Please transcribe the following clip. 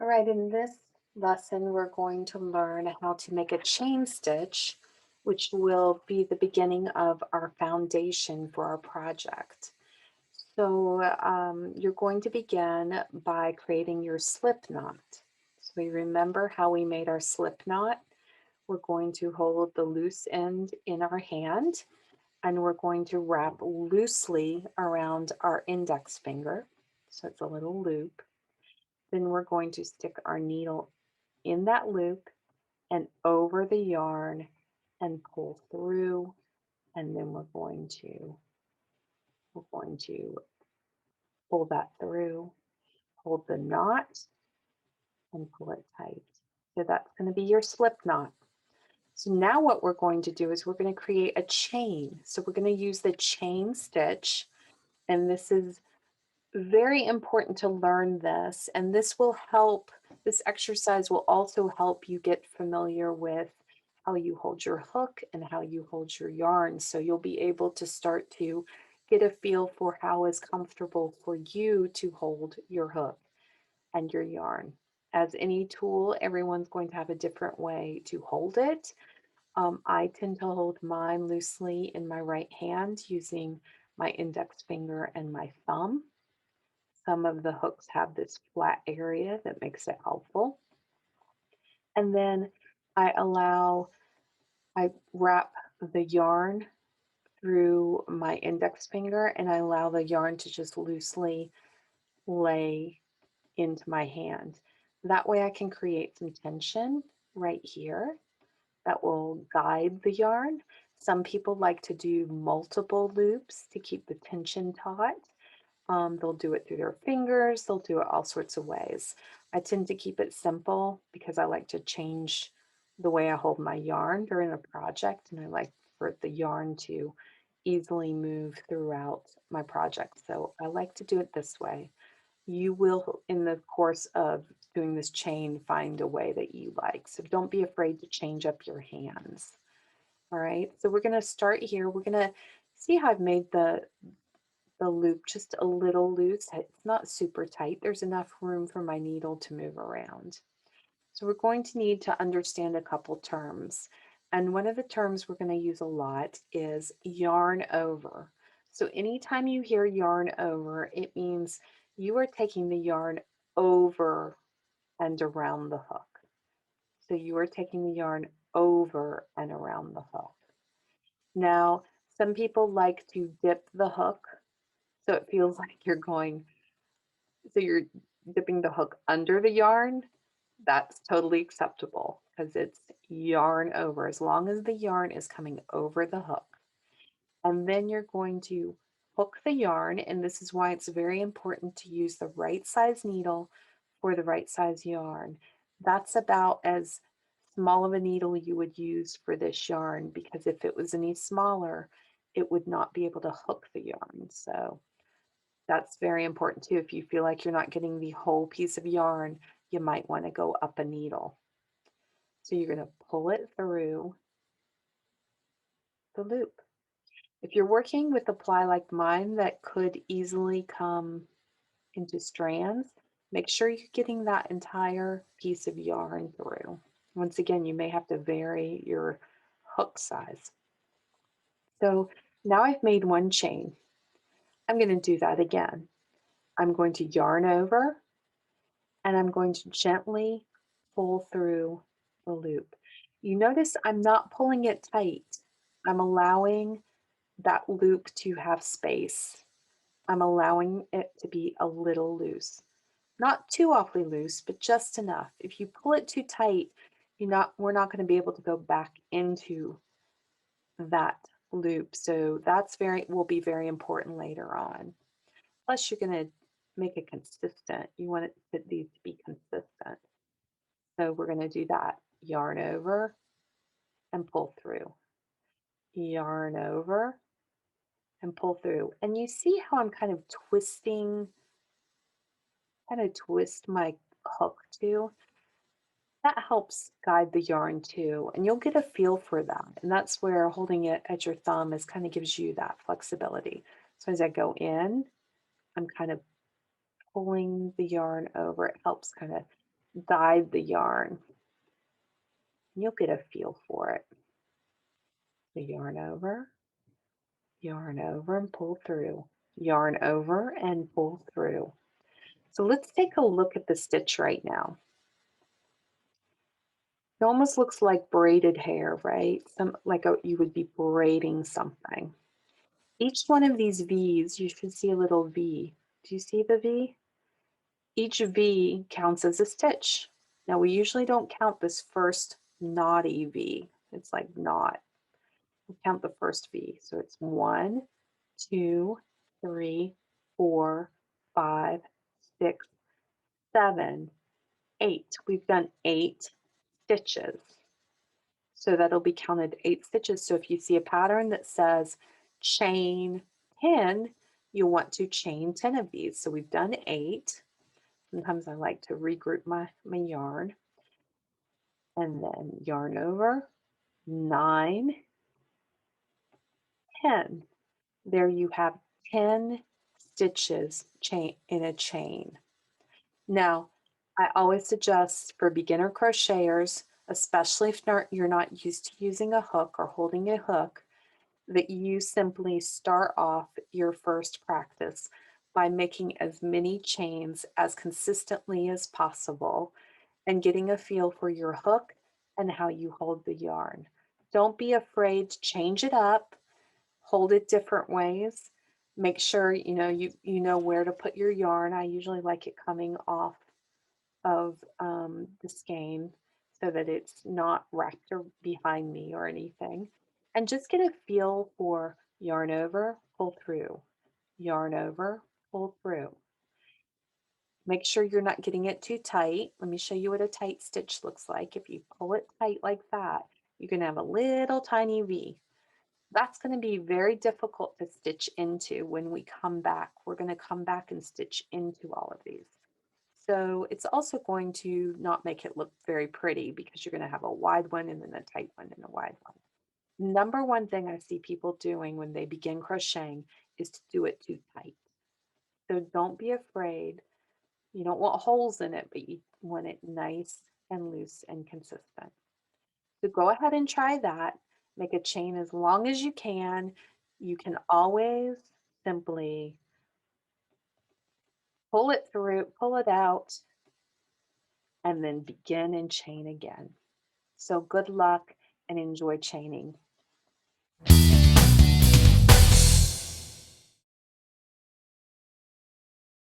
All right, in this lesson, we're going to learn how to make a chain stitch, which will be the beginning of our foundation for our project. So you're going to begin by creating your slip knot. So we remember how we made our slip knot. We're going to hold the loose end in our hand, and we're going to wrap loosely around our index finger. So it's a little loop. Then we're going to stick our needle in that loop and over the yarn and pull through, and then we're going to pull that through, hold the knot and pull it tight. So that's going to be your slip knot. So now what we're going to do is we're going to create a chain. So we're going to use the chain stitch, and this is very important to learn this, and this exercise will also help you get familiar with how you hold your hook and how you hold your yarn. So you'll be able to start to get a feel for how is comfortable for you to hold your hook and your yarn. As any tool, everyone's going to have a different way to hold it. I tend to hold mine loosely in my right hand using my index finger and my thumb. Some of the hooks have this flat area that makes it helpful. And then I allow, I wrap the yarn through my index finger and I allow the yarn to just loosely lay into my hand. That way I can create some tension right here that will guide the yarn. Some people like to do multiple loops to keep the tension taut. They'll do it through their fingers, they'll do it all sorts of ways. I tend to keep it simple because I like to change the way I hold my yarn during a project, and I like for the yarn to easily move throughout my project. So I like to do it this way. You will, in the course of doing this chain, find a way that you like. So don't be afraid to change up your hands. All right, so we're going to start here. We're going to see how I've made the loop just a little loose. It's not super tight. There's enough room for my needle to move around. So we're going to need to understand a couple terms. And one of the terms we're going to use a lot is yarn over. So anytime you hear yarn over, it means you are taking the yarn over and around the hook. So you are taking the yarn over and around the hook. Now, some people like to dip the hook so it feels like you're dipping the hook under the yarn. That's totally acceptable because it's yarn over as long as the yarn is coming over the hook. And then you're going to hook the yarn, and this is why it's very important to use the right size needle for the right size yarn. That's about as small of a needle you would use for this yarn, because if it was any smaller, it would not be able to hook the yarn. So that's very important too. If you feel like you're not getting the whole piece of yarn, you might want to go up a needle. So you're going to pull it through the loop. If you're working with a ply like mine that could easily come into strands, make sure you're getting that entire piece of yarn through. Once again, you may have to vary your hook size. So now I've made one chain. I'm going to do that again. I'm going to yarn over, and I'm going to gently pull through the loop. You notice I'm not pulling it tight. I'm allowing that loop to have space. I'm allowing it to be a little loose. Not too awfully loose, but just enough. If you pull it too tight, we're not going to be able to go back into that loop. So that's will be very important later on. Plus you're going to make it consistent. You want these to be consistent. So we're going to do that. Yarn over and pull through. Yarn over and pull through. And you see how I'm kind of twist my hook too? That helps guide the yarn too. And you'll get a feel for that. And that's where holding it at your thumb kind of gives you that flexibility. So as I go in, I'm kind of pulling the yarn over. It helps kind of guide the yarn. You'll get a feel for it. So yarn over and pull through, yarn over and pull through. So let's take a look at the stitch right now. It almost looks like braided hair, right? You would be braiding something. Each one of these V's, you should see a little V. Do you see the V? Each V counts as a stitch. Now we usually don't count this first knotty V. It's like knot. We count the first V. So it's 1, 2, 3, 4, 5, 6, 7, 8. We've done 8 stitches. So that'll be counted 8 stitches. So if you see a pattern that says chain 10, you'll want to chain 10 of these. So we've done 8. Sometimes I like to regroup my yarn. And then yarn over, 9, 10. There you have 10 stitches in a chain. Now, I always suggest for beginner crocheters, especially if you're not used to using a hook or holding a hook, that you simply start off your first practice by making as many chains as consistently as possible and getting a feel for your hook and how you hold the yarn. Don't be afraid to change it up, hold it different ways. Make sure you know where to put your yarn. I usually like it coming off of the skein so that it's not wrapped behind me or anything. And just get a feel for yarn over, pull through, yarn over, pull through. Make sure you're not getting it too tight. Let me show you what a tight stitch looks like. If you pull it tight like that, you can have a little tiny V. That's going to be very difficult to stitch into when we come back. We're going to come back and stitch into all of these. So it's also going to not make it look very pretty because you're going to have a wide one and then a tight one and a wide one. Number one thing I see people doing when they begin crocheting is to do it too tight. So don't be afraid. You don't want holes in it, but you want it nice and loose and consistent. So go ahead and try that. Make a chain as long as you can. You can always simply pull it through, pull it out, and then begin and chain again. So good luck and enjoy chaining.